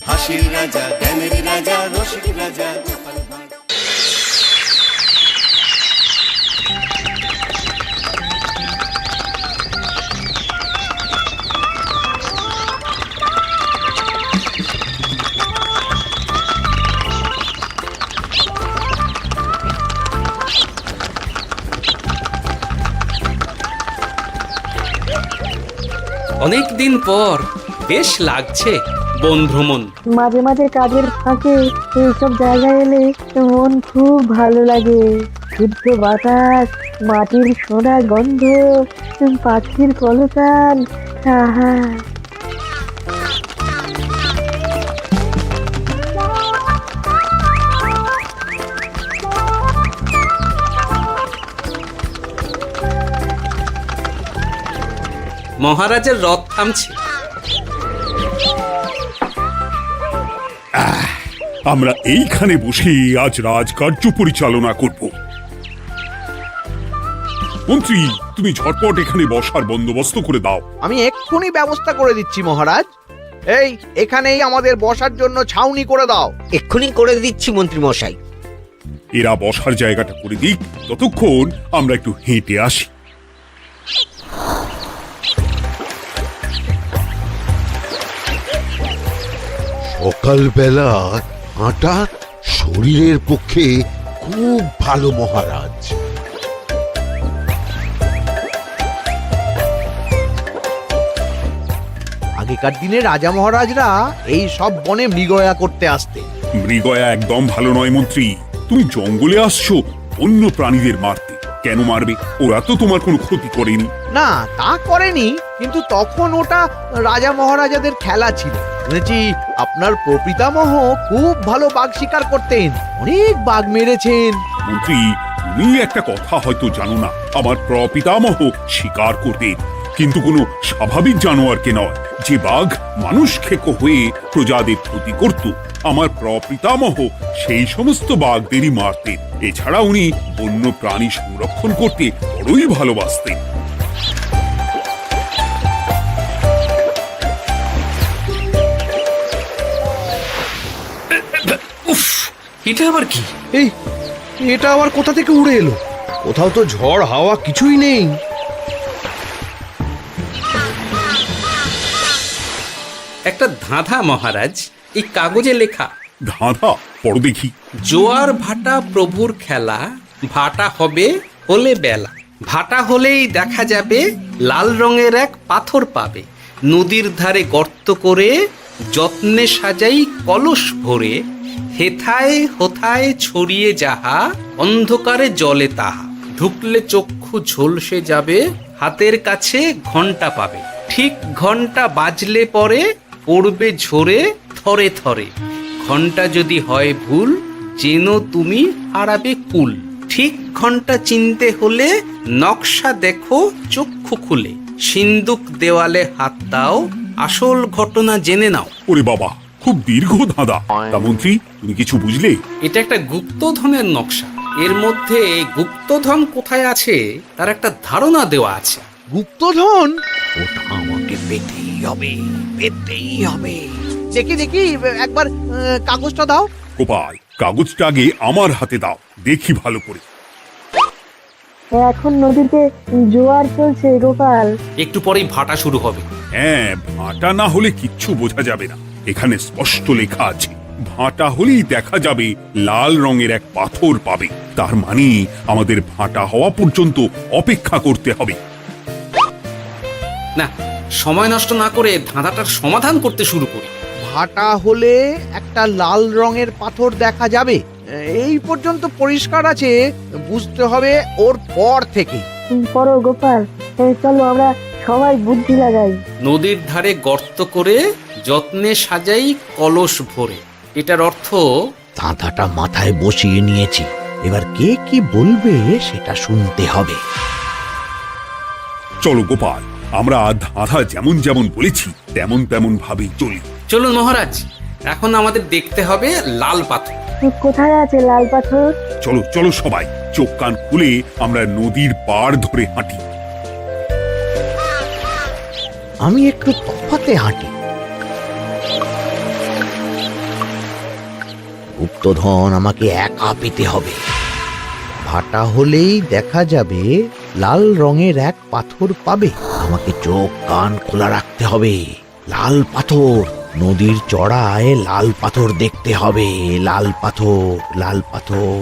হাসির রাজা, জ্ঞানের রাজা, রসিক রাজা। অনেক দিন পর বেশ লাগছে বন ভ্রমণ। মাঝে মাঝে কাজের ফাঁকে এইসব জায়গায় এলে মন খুব ভালো লাগে। শুদ্ধ বাতাস, মাটির সোনা গন্ধ, পাখির কলতান, আহা। মহারাজের রথ থামছে। আমরা এইখানে বসে আজ রাজকার্য পরিচালনা করব। মন্ত্রী, তুমি ঝটপট এখানে বসার বন্দোবস্ত করে দাও। আমি এক্ষুনি ব্যবস্থা করে দিচ্ছি মহারাজ। এই এখানেই আমাদের বসার জন্য ছাউনি করে দাও। এক্ষুনি করে দিচ্ছি মন্ত্রী মশাই। এরা বসার জায়গাটা করে দিক, ততক্ষণ আমরা একটু হেঁটে আসি। সকালবেলা হাঁটা শরীরের পক্ষে খুব ভালো মহারাজ। আগেকার দিনে রাজা মহারাজরা এই সব বনে মৃগয়া করতে আসতেন। মৃগয়া একদম ভালো নয় মন্ত্রী। তুমি জঙ্গলে আসছো অন্য প্রাণীদের মারতে। কেন মারবে? ওরা তো তোমার কোনো ক্ষতি করেনি। না, তা করেনি, কিন্তু তখন ওটা রাজা মহারাজাদের খেলা ছিল। শুনেছি আপনার প্রপিতামহ খুব ভালো বাঘ শিকার করতেন, অনেক বাঘ মেরেছেন। মন্ত্রী, তুমি একটা কথা হয়তো জানো না। আমার প্রপিতামহ শিকার করতেন, কিন্তু কোনো স্বাভাবিক জানোয়ারকে নয়। যে বাঘ মানুষ খেকো হয়ে প্রজাদের ক্ষতি করত, আমার প্রপিতামহ সেই সমস্ত বাঘদেরই মারতেন। এছাড়া উনি বন্য প্রাণী সংরক্ষণ করতে বড়ই ভালোবাসতেন। উফ, এটা আবার কি? এই এটা আবার কোথা থেকে উড়ে এলো? কোথাও তো ঝড় হাওয়া কিছুই নেই। একটা ধাঁধা মহারাজ, এই কাগজে লেখা। ধাঁধা? পড়ো দেখি। জোয়ার ভাটা প্রভুর খেলা, ভাটা হবে হলে বেলা। ভাটা হলেই দেখা যাবে লাল রঙের এক পাথর পাবে। নদীর ধারে গর্ত করে যত্নে সাজাই কলস ভরে। হেথায় হোথায় ছড়িয়ে যাহা, অন্ধকারে জলে তাহা। ঢুকলে চক্ষু ঝলসে যাবে, হাতের কাছে ঘন্টা পাবে। ঠিক ঘন্টা বাজলে পরে পড়বে ঝরে থরে থরে। ঘন্টা যদি হয় ভুল, যেন তুমি হারাবে কুল। ঠিক ঘন্টা চিনতে হলে নকশা দেখো চক্ষু খুলে। সিন্দুক দেওয়ালে হাত দাও, আসল ঘটনা জেনে নাও। ওরে বাবা, খুব দীর্ঘ ধাঁধা। তা মন্ত্রী, তুমি কিছু বুঝলে? এটা একটা গুপ্তধনের নকশা। এর মধ্যে গুপ্তধন কোথায় আছে তার একটা ধারণা দেওয়া আছে। গুপ্তধন? ওটা আমাকে পেতেই হবে, পেতেই হবে। দেখি দেখি একবার কাগজটা দাও। গোপাল, কাগজটা আগে আমার হাতে দাও, দেখি ভালো করে। এখন নদীতে জোয়ার চলছে গোপাল। একটু পরেই ভাটা শুরু হবে। হ্যাঁ, ভাটা না হলে কিচ্ছু বোঝা যাবে না। এখানে স্পষ্ট লেখা আছে, ভাটা হলেই দেখা যাবে লাল রঙের এক পাথর পাবে। তার মানে আমাদের ভাটা হওয়া পর্যন্ত অপেক্ষা করতে হবে। না, সময় নষ্ট না করে ধাঁধাটার সমাধান করতে শুরু করি। ভাটা হলে একটা লাল রঙের পাথর দেখা যাবে, এই পর্যন্ত পরিষ্কার আছে। বুঝতে হবে ওর পর থেকে। পড়ো গোপাল, চলো আমরা সবাই বুদ্ধি লাগাই। নদীর ধারে গর্ত করে যত্নে সাজাই কলস ভরে। এটার অর্থ, ধাঁধাটা মাথায় বসিয়ে নিয়েছি, এবার কে কি বলবে সেটা শুনতে হবে। চলো গোপাল, আমরা ধাঁধা যেমন যেমন বলেছি তেমন তেমন ভাবেই চলি। চলুন মহারাজ, এখন আমাদের দেখতে হবে লাল পাথর। কোথায় আছে লাল পাথর? চলো চলো সবাই, চোখ কান খুলে আমরা নদীর পাড় ধরে হাঁটি। আমি একটু তফাতে হাঁটি। গুপ্তধন আমাকে একা পেতে হবে। ভাটা হলেই দেখা যাবে লাল রঙের এক পাথর পাবে। আমাকে চোখ কান খোলা রাখতে হবে। লাল পাথর, নদীর চড়ায় লাল পাথর দেখতে হবে। লাল পাথর, লাল পাথর।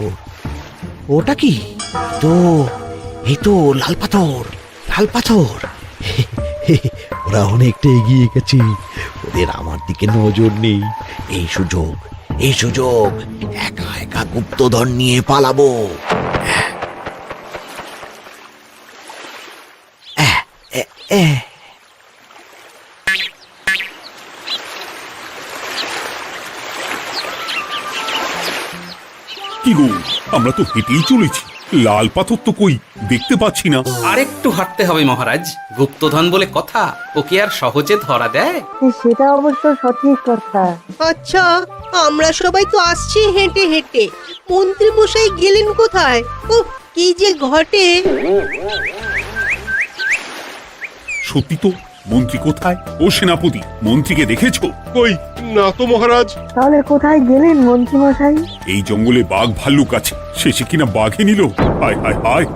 ওটা কি? তো এই তো লাল পাথর, লাল পাথর। ওরা অনেকটা এগিয়ে গেছে, ওদের আমার দিকে নজর নেই। এই সুযোগ, এই সুযোগ, একা একা গুপ্তধন নিয়ে পালাবো। কি গো, আমরা তো হেঁটেই চলেছি, লাল পাথর তো কই দেখতে পাচ্ছি না। আরেকটু হাঁটতে হবে মহারাজ, গুপ্তধন বলে কথা, ওকে আর সহজে ধরা দেয়? সেটা অবশ্য সঠিক কথা। আচ্ছা, আমরা সবাই তো আসছি হেঁটে হেঁটে, মন্ত্রী মশাই গেলেন কোথায়? ও কি যে ঘটে! সত্যি তো, মন্ত্রী কোথায়? ও সেনাপতি, মন্ত্রীকে দেখেছো? কই না তো মহারাজ। তাহলে কোথায় গেলেন মন্ত্রী মশাই? এই জঙ্গলে বাঘ ভাল্লুক আছে, শেষে কিনা বাঘে নিল। হায় হায় হায়,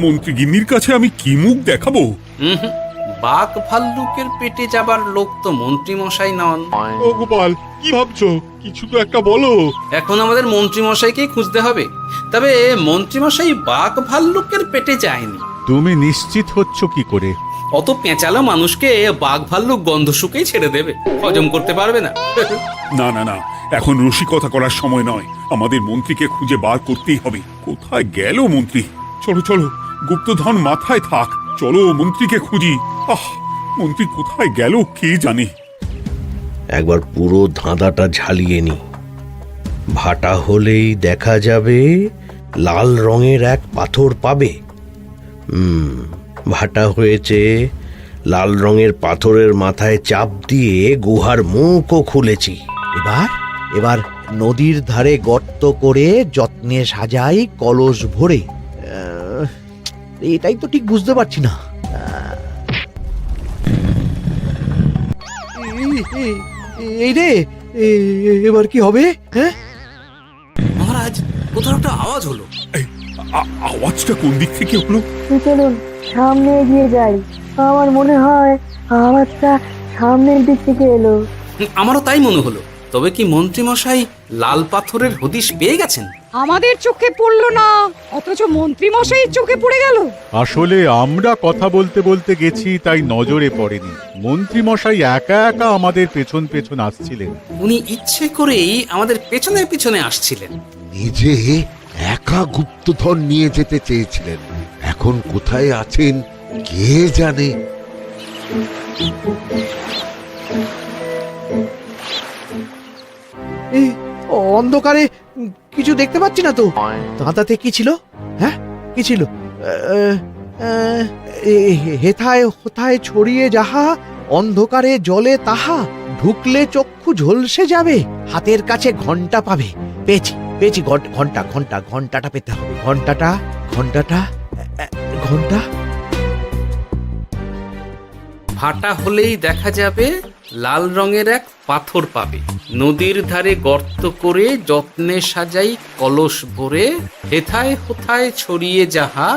মন্ত্রী গিন্নির কাছে আমি কি মুখ দেখাবো? হুম, বাঘ ভাল্লুকের পেটে যাবার লোক তো মন্ত্রী মশাই নন। ও গোপাল, কি ভাবছো? কিছু তো একটা বলো। এখন আমাদের মন্ত্রী মশাইকেই খুঁজতে হবে। তবে মন্ত্রী মশাই বাঘ ভাল্লুকের পেটে যায়নি। তুমি নিশ্চিত হচ্ছ কি করে? অত পেঁচালো মানুষকে বাঘ ভাল্লুক গন্ধ শুকেই ছেড়ে দেবে, হজম করতে পারবে না। না না না, এখন রসিকতা করার সময় নয়, আমাদের মন্ত্রীকে খুঁজে বার করতেই হবে। কোথায় গেল মন্ত্রী? চলো চলো, গুপ্তধন মাথায় থাক, চলো মন্ত্রীকে খুঁজি। আহ, মন্ত্রী কোথায় গেল কে জানে। একবার পুরো ধাঁধাটা ঝালিয়ে নি। ভাটা হলেই দেখা যাবে লাল রঙের এক পাথর পাবে। ভাটা হয়েছে, লাল রঙের পাথরের মাথায় চাপ দিয়ে গুহার মুখও খুলেছি। এবার এবার নদীর ধারে গর্ত করে যত্নে সাজাই কলস ভরে। এটাই তো ঠিক বুঝতে পারছি না। এই রে, এবার কি হবে? হ্যাঁ মহারাজ, কোথাও একটা আওয়াজ হলো। আওয়াজটা কোন দিক থেকে হলো? চলুন সামনে এগিয়ে যাই। আমার মনে হয় আওয়াজটা সামনের দিক থেকে এলো। আমারও তাই মনে হলো। তবে কি মন্ত্রী মশাই লাল পাথরের হদিশ পেয়ে গেছেন? আমাদের চোখে পড়লো না, অথচ মন্ত্রী মশাই চোখে পড়ে গেল। আসলে আমরা কথা বলতে বলতে গেছি, তাই নজরে পড়েনি। মন্ত্রী মশাই একা একা আমাদের পেছন পেছন আসছিলেন। উনি ইচ্ছে করেই আমাদের পেছনে পেছনে আসছিলেন। নিজে একা গুপ্তধন নিয়ে যেতে চেয়েছিলেন, এখন কোথায় আছেন কে জানে। এই অন্ধকারে কিছু দেখতে পাচ্ছি না তো। দাঁতাতে কি ছিল? হ্যাঁ, কি ছিল? হেথায় হোথায় ছড়িয়ে যাহা, অন্ধকারে জলে তাহা, ঢুকলে চক্ষু ঝলসে যাবে। হাতের কাছে ঘন্টা পাবে। পেয়েছি পেয়েছি, ঘন্টা ঘন্টা ঘন্টাটা পেতে হবে। ঘন্টাটা ঘন্টাটা ঘন্টা। ভাটা হলেই দেখা যাবে লাল রঙের এক পাথর পাবে। নদীর ধারে গর্ত করে যত্নে সাজাই কলস ভরে, হেথায় হোথায় ছড়িয়ে যাহা,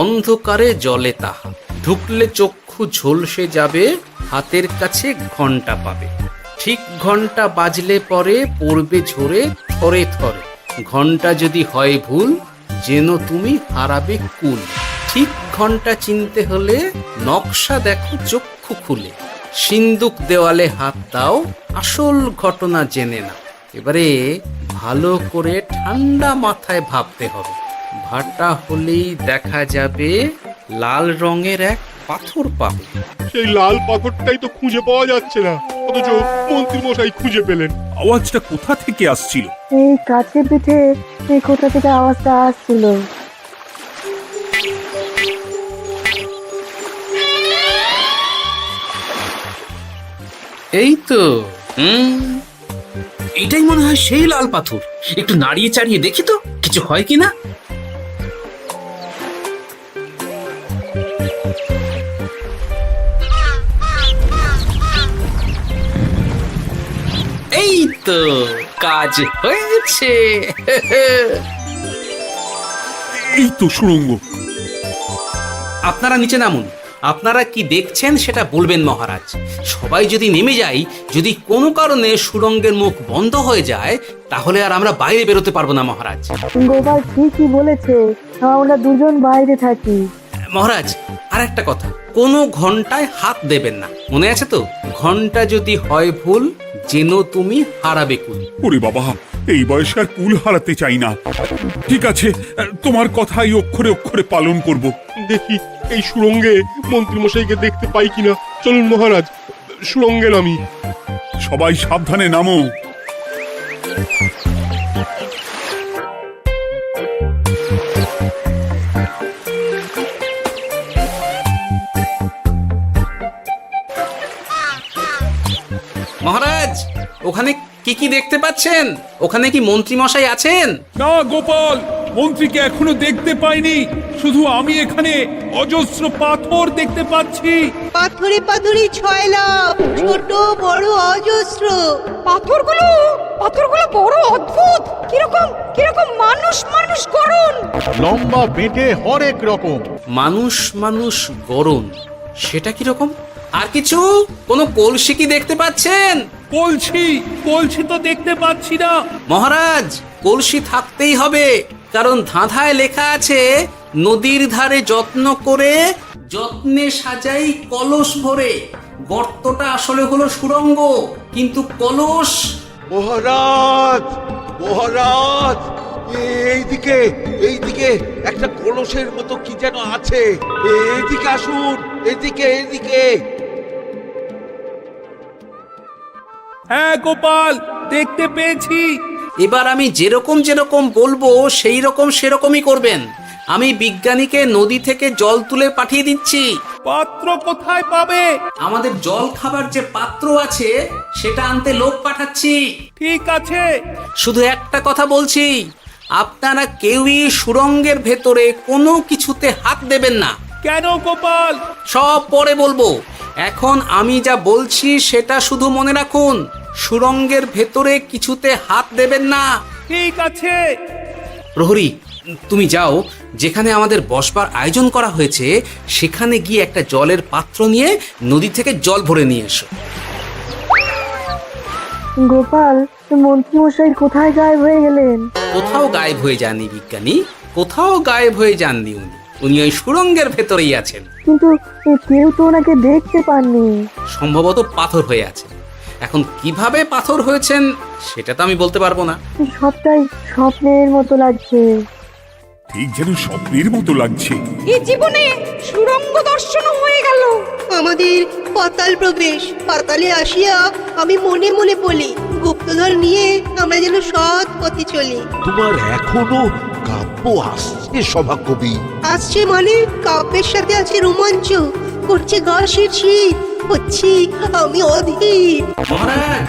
অন্ধকারে জলে তাহা, ঢুকলে চক্ষু ঝলসে যাবে। হাতের কাছে ঘন্টা পাবে। ঠিক ঘন্টা বাজলে পরে পড়বে ঝরে থরে থরে। ঘন্টা যদি হয় ভুল, যেন তুমি হারাবে কুল। ঠিক ঘন্টা চিনতে হলে নকশা দেখো চক্ষু খুলে। সিন্দুক দেওয়ালে হাত দাও, আসল ঘটনা জেনে না। এবারে ভালো করে ঠান্ডা মাথায় ভাবতে হবে। ভাটা হলেই দেখা যাবে লাল রঙের এক পাথর পাবে। সেই লাল পাথরটাই তো খুঁজে পাওয়া যাচ্ছে না, অথচ মন্ত্রী মশাই খুঁজে পেলেন। আওয়াজটা কোথা থেকে আসছিল? এই কাছে পিঠে এই কোথা থেকে আওয়াজটা আসছিল। এই তো, এটাই মনে হয় সেই লাল পাথর। একটু নাড়িয়ে চাড়িয়ে দেখি তো কিছু হয় কিনা। এই তো, কাজ হয়েছে। এই তো সুড়ঙ্গ। আপনারা নিচে নামুন। আপনারা কি দেখছেন সেটা বলবেন মহারাজ। সবাই যদি নেমে যাই, যদি কোনো কারণে সুড়ঙ্গের মুখ বন্ধ হয়ে যায়, তাহলে আর আমরা বাইরে বেরোতে পারবো না মহারাজ। গোপাল ঠিকই বলেছে, আমরা দুজন বাইরে থাকি। মহারাজ, আর একটা কথা, কোনো ঘন্টায় হাত দেবেন না, মনে আছে তো? ঘন্টা যদি হয় ভুল, যেন তুমি হারাবে কুল। ওরে বাবা, এই বয়সে আর কুল হারাতে চাই না। ঠিক আছে, তোমার কথাই অক্ষরে অক্ষরে পালন করব। দেখি এই সুরঙ্গে মন্ত্রী মশাইকে দেখতে পাই কিনা। চলুন মহারাজ, সুরঙ্গে নামি। সবাই সাবধানে নামো। মহারাজ, ওখানে কি কি দেখতে পাচ্ছেন? ওখানে কি মন্ত্রী মশাই আছেন? না গোপাল, মন্ত্রীকে এখনো দেখতে পাইনি। শুধু আমি এখানে অজস্র পাথর দেখতে পাচ্ছি। পাথরে পাথরে ছয় লাভ, ছোট বড় অজস্র। পাথরগুলো বড় অদ্ভুত, কিরকম কিরকম মানুষ মানুষ গড়ন। লম্বা বেঁটে হরেক রকম। মানুষ মানুষ গরম, সেটা কিরকম? আর কিছু? কোনো কলসি কি দেখতে পাচ্ছেন? কলসি তো দেখতে পাচ্ছি না। মহারাজ, কলসি থাকতেই হবে, কারণ ধাঁধায় লেখা আছে, নদীর ধারে যত্ন করে যত্নে সাজাই কলস ভরে। গর্তটা আসলে হলো সুড়ঙ্গ, কিন্তু কলস। মহারাজ, মহারাজ, এইদিকে এইদিকে একটা কলসের মতো কি যেন আছে। এইদিকে আসুন, এদিকে এদিকে। হ্যাঁ গোপাল, দেখতে পেয়েছি। এবার আমি যেরকম যেরকম বলবো সেই রকম সেরকমই করবেন। আমি বিজ্ঞানীকে নদী থেকে জল তুলে পাঠিয়ে দিচ্ছি। পাত্র কোথায় পাবে? আমাদের জল খাবার যে পাত্র আছে সেটা আনতে লোক পাঠাচ্ছি। ঠিক আছে। শুধু একটা কথা বলছি, আপনারা কেউই সুড়ঙ্গের ভেতরে কোনো কিছুতে হাত দেবেন না। কেন গোপাল? সব পরে বলবো, এখন আমি যা বলছি সেটা শুধু মনে রাখুন। সুড়ঙ্গের ভেতরে কিছুতে হাত দেবেন না। ঠিক আছে। প্রহরী, তুমি যাও, যেখানে আমাদের বসবার আয়োজন করা হয়েছে সেখানে গিয়ে একটা জলের পাত্র নিয়ে নদী থেকে জল ভরে নিয়ে এসো। গোপাল, মন্ত্রী মশাই কোথায় গায়েব হয়ে গেলেন? কোথাও গায়েব হয়ে যাননি বিজ্ঞানী, কোথাও গায়েব হয়ে যাননি উনি ওই সুড়ঙ্গের ভেতরেই আছেন। কিন্তু কেউ তো ওনাকে দেখতে পাননি। সম্ভবত পাথর হয়ে আছে। এখন কিভাবে পাথর হয়েছেন সেটা তো আমি বলতে পারবো না। সবটাই স্বপ্নের মতো লাগছে। ঠিক যেন স্বপ্নের মতো লাগছে। এই জীবনে সুরঙ্গ দর্শন হয়ে গেল। আমাদের পাতাল প্রবেশ। পাতালে আসিয়া আমি মনে মনে বলি, গুপ্তধন নিয়ে আমরা যেন সৎ পথে চলি। তোমার এখনো কাব্য আসছে সভাকবি? আসছে মানে কাব্যের সাথে আছে রোমাঞ্চ, করছে গা শীত, হচ্ছি আমি অধীর। মহারাজ,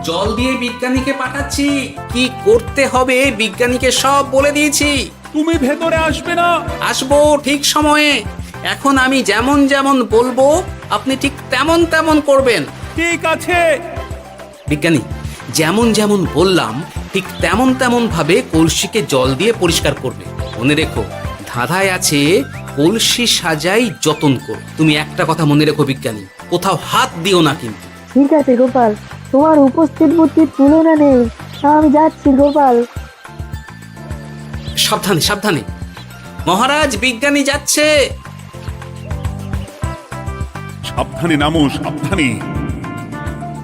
জল দিয়ে বিজ্ঞানীকে পাঠাচ্ছি। কি করতে হবে বিজ্ঞানীকে সব বলে দিয়েছি। তুমি ভেতরে আসবে না? আসবো ঠিক সময়ে। এখন আমি যেমন যেমন বলবো আপনি ঠিক তেমন তেমন করবেন। ঠিক আছে। বিজ্ঞানী, যেমন যেমন বললাম ঠিক তেমন তেমন ভাবে কলসিকে জল দিয়ে পরিষ্কার করবে। মনে রেখো, ধাঁধায় আছে কলসি সাজাই যতন কর। তুমি একটা কথা মনে রেখো বিজ্ঞানী, কোথাও হাত দিও না কিন্তু। ঠিক আছে গোপাল, তোমার উপস্থিত বুদ্ধির তুলনা নেই। আমি যাচ্ছি গোপাল। সাবধানে সাবধানে। মহারাজ, বিজ্ঞানী যাচ্ছে। সাবধানে নামো, সাবধানে।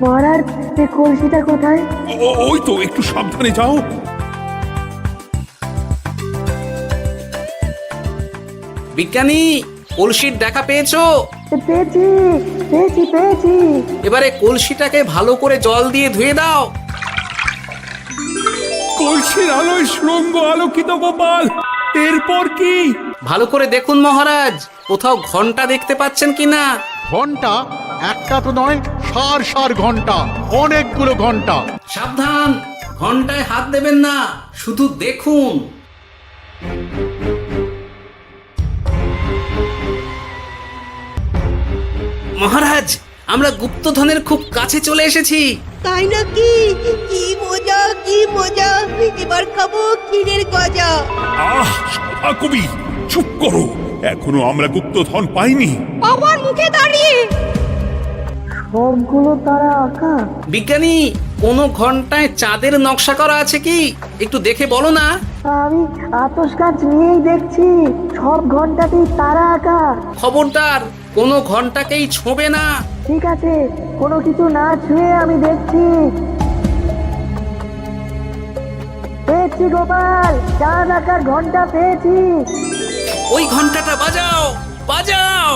মহারাজ, এই কলসিটা কোথায়? ওই তো, একটু সাবধানে যাও। বিজ্ঞানী, কলসির দেখা পেয়েছো? পেয়েছি পেয়েছি পেয়েছি। এবারে কলসিটাকে ভালো করে জল দিয়ে ধুয়ে দাও। কলসির আলোয় সুড়ঙ্গ আলোকিত গোপাল। এরপর কি? ভালো করে দেখুন মহারাজ, কোথাও ঘন্টা দেখতে পাচ্ছেন কিনা? ঘন্টা? একটা তো নয়, সার সার ঘন্টা, অনেকগুলো ঘন্টা। সাবধান, ঘন্টায় হাত দেবেন না, শুধু দেখুন। মহারাজ, আমরা গুপ্তধনের খুব কাছে চলে এসেছি। তাই নাকি? কি মজা কি মজা, এবার খাবো ক্ষীরের গজা। আহ সভা কবি, চুপ করো। এখনো আমরা গুপ্তধন পাইনি। আমার মুখে দাঁড়িয়ে সবগুলো তারা আঁকা। বিজ্ঞানী, কোনো ঘন্টায় চাঁদের নকশা করা আছে কি? একটু দেখে বলো না। আমি আতস কাজ নিয়েই দেখছি, সব ঘন্টাতেই তারা আঁকা। খবরদার, কোনো ঘন্টাকেই ছোঁবে না। ঠিক আছে, কোনো কিছু না ছুঁয়ে আমি দেখছি। পেয়েছি গোপাল, চাঁদ আঁকার ঘন্টা পেয়েছি। ওই ঘন্টাটা বাজাও, বাজাও।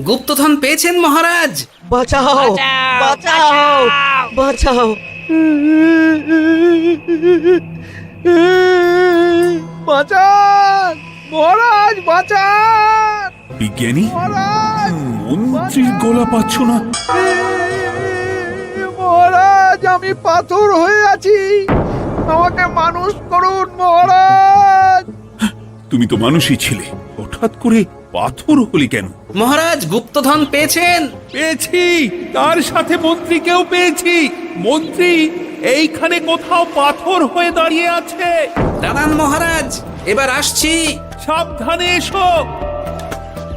গুপ্তধন পেয়েছেন মহারাজ? বাঁচাও বাঁচাও বাঁচাও। বাঁচান মহারাজ, বাঁচান বিজ্ঞানী, মহারাজ, মন্ত্রীর গলা পাচ্ছ না? মহারাজ, আমি পাথর হয়ে আছি, আমাকে মানুষ করুন মহারাজ। তুমি তো মানুষই ছিলে, হঠাৎ করে পাথর হলি কেন? মহারাজ, গুপ্তধন পেয়েছেন? পেয়েছি, তার সাথে মন্ত্রীকেও পেয়েছি। মন্ত্রী এইখানে কোথাও পাথর হয়ে দাঁড়িয়ে আছে। দাঁড়ান মহারাজ, এবার আসছি। সাবধানে এসো।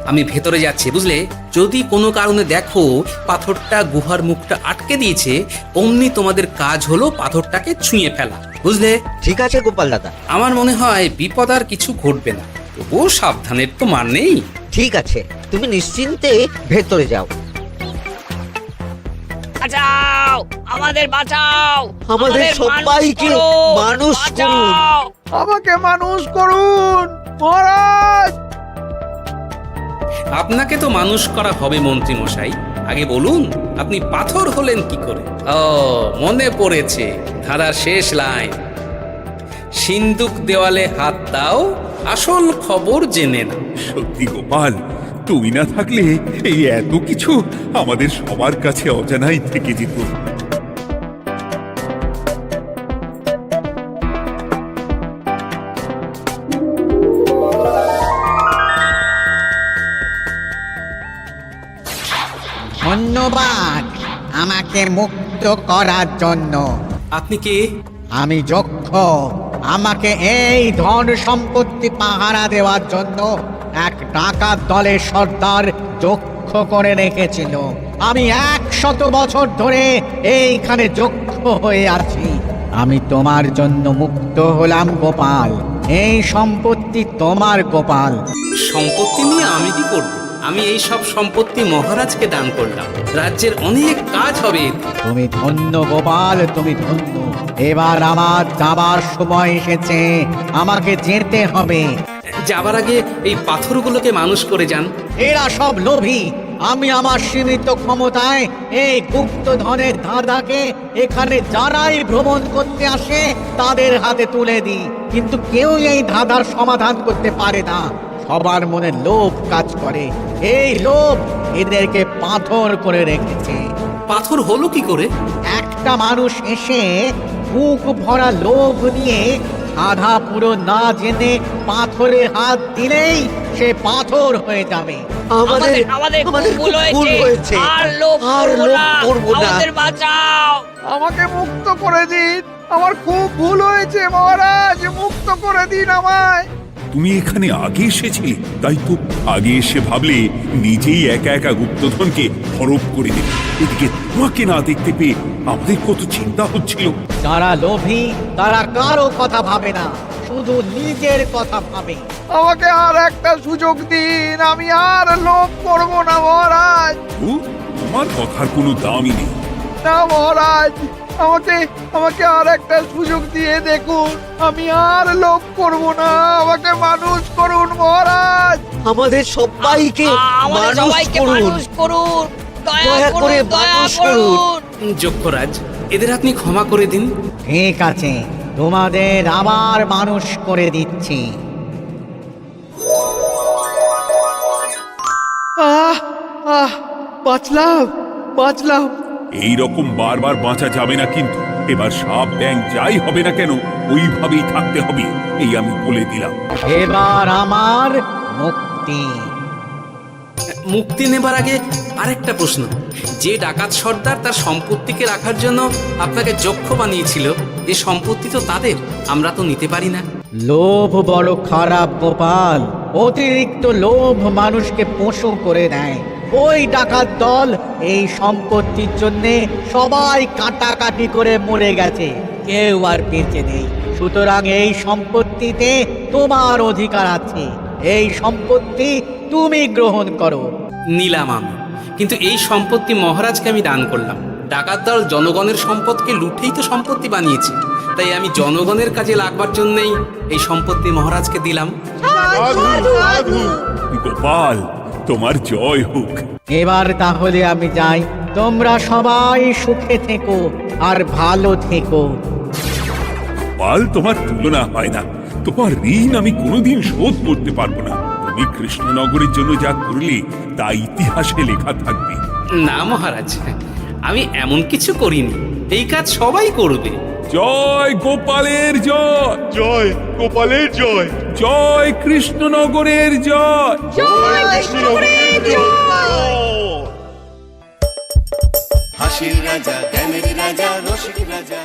আমি ভেতরে যাচ্ছি, বুঝলে? যদি কোনো কারণে দেখো পাথরটা গুহার মুখটা আটকে দিয়েছে, অমনি তোমাদের কাজ হলো পাথরটাকে ছুঁয়ে ফেলা, বুঝলে? ঠিক আছে গোপাল দাদা। আমার মনে হয় বিপদ আর কিছু ঘটবে না, তবুও সাবধানের তো মান নেই। ঠিক আছে, তুমি নিশ্চিন্তে ভেতরে যাও। বাঁচাও, আমাদের বাঁচাও, আমাদের সবাইকে মানুষ করুন। আমাকে মানুষ করুন মহারাজ। আপনাকে তো মানুষ করা হবে মন্ত্রী মশাই। আগে বলুন, আপনি পাথর হলেন কি করে? ও, মনে পড়েছে, ধারার শেষ লাইন। সিন্দুক দেওয়ালে হাত দাও, আসল খবর জেনে না। সত্যি গোপাল, তুমি না থাকলে এই এত কিছু আমাদের সবার কাছে অজানাই থেকে যেত। ধন্যবাদ আমাকে মুক্ত করার জন্য। আপনি কে? আমি যক্ষ, আমাকে এই ধন সম্পত্তি পাহারা দেওয়ার জন্য এক ডাকাত দলের সর্দার যক্ষ করে রেখেছিল। আমি 100 বছর ধরে এইখানে যক্ষ হয়ে আছি। আমি তোমার জন্য মুক্ত হলাম গোপাল। এই সম্পত্তি তোমার গোপাল। সম্পত্তি নিয়ে আমি কি করব? আমি এই সব সম্পত্তি মহারাজকে দান করলাম, রাজ্যের অনেক কাজ হবে। তুমি ধন্য গোপাল, তুমি ধন্য। এবার আমার যাবার সময় এসেছে, আমাকে যেতে হবে। যাবার আগে এই পাথরগুলোকে মানুষ করে যান। এরা সব লোভী। আমি আমার সীমিত ক্ষমতায় এই গুপ্তধনের ধাঁধাকে এখানে যারাই ভ্রমণ করতে আসে তাদের হাতে তুলে দিই, কিন্তু কেউ এই ধাঁধার সমাধান করতে পারে না। সবার মনে লোভ কাজ করে, এই লোভ এদেরকে পাথর করে রেখেছে। পাথর হলো কি করে? একটা মানুষ এসে বুক ভরা লোভ নিয়ে আধা পুরো না জেনে পাথরে হাত দিলেই সে পাথর হয়ে যাবে। আমাদের আমাদের আমাদের ভুল হয়েছে, আর লোভ করবো না। আমাদের বাঁচাও। আমাকে মুক্ত করে দিন, আমার খুব ভুল হয়েছে মহারাজ, মুক্ত করে দিন আমায়। তুমি এখানে আগে এসেছিলে, তাই তো আগে এসে ভাবলে নিজেই একা একা গুপ্তধনকে হরপ করে দেবে। এদিকে তোমাকে না দেখতে পেয়ে আমাদের কত চিন্তা হচ্ছিল। যারা লোভী তারা কারো কথা ভাবে না, শুধু নিজের কথা ভাবে। আমাকে আর একটা সুযোগ দিন, আমি আর লোভ করব না মহারাজ। ও, তোমার কথার কোনো দামই নেই। না মহারাজ, আমাকে আর একটা সুযোগ দিয়ে দেখুন, আমি আর লোভ করব না, আমাকে মানুষ করুন মহারাজ। আমাদের সবাইকে মানুষ করুন। দয়া করে মানুষ করুন। যক্ষরাজ, এদের আপনি ক্ষমা করে দিন। ঠিক আছে, তোমাদের আবার মানুষ করে দিচ্ছি। বাঁচলাম। এই রকম বারবার বাঁচা যাবে না, কিন্তু এবার সাপ ব্যাং যাই হবে না কেন ওইভাবেই থাকতে হবে, এই আমি বলে দিলাম। এবার আমার মুক্তি। মুক্তি নেবার আগে আরেকটা প্রশ্ন, যে ডাকাত সর্দার তার সম্পত্তিকে রাখার জন্য আপনাকে যক্ষ বানিয়েছিল, এই সম্পত্তি তো তাদের, আমরা তো নিতে পারি না। লোভ বড় খারাপ গোপাল, অতিরিক্ত লোভ মানুষকে পশু করে দেয়। ওই ডাকাত দল এই সম্পত্তির জন্য সবাই কাটাকাটি করে মরে গেছে, কেউ আর বেঁচে নেই। সুতরাং এই সম্পত্তিতে তোমার অধিকার আছে, এই সম্পত্তি তুমি গ্রহণ করো। নিলাম আমি, কিন্তু এই সম্পত্তি মহারাজকে আমি দান করলাম। ডাকাত দল জনগণের সম্পদকে লুঠেই তো সম্পত্তি বানিয়েছে, তাই আমি জনগণের কাজে লাগবার জন্যই এই সম্পত্তি মহারাজকে দিলাম। গোপাল, তোমার জয় হোক। এবার তাহলে আমি যাই, তোমরা সবাই সুখে থেকো আর ভালো থেকো। গোপাল, তোমার তুলনা হয় না। তোমার ঋণ আমি কোনোদিন শোধ করতে পারবো না। তুমি কৃষ্ণনগরের জন্য যা করলে তা ইতিহাসে লেখা থাকবে। না মহারাজ, আমি এমন কিছু করিনি, এই কাজ সবাই করবে। জয় গোপালের জয়, জয় গোপালের জয়, জয় কৃষ্ণনগরের জয়। হাসির রাজা জ্ঞানের রাজা রসিক রাজা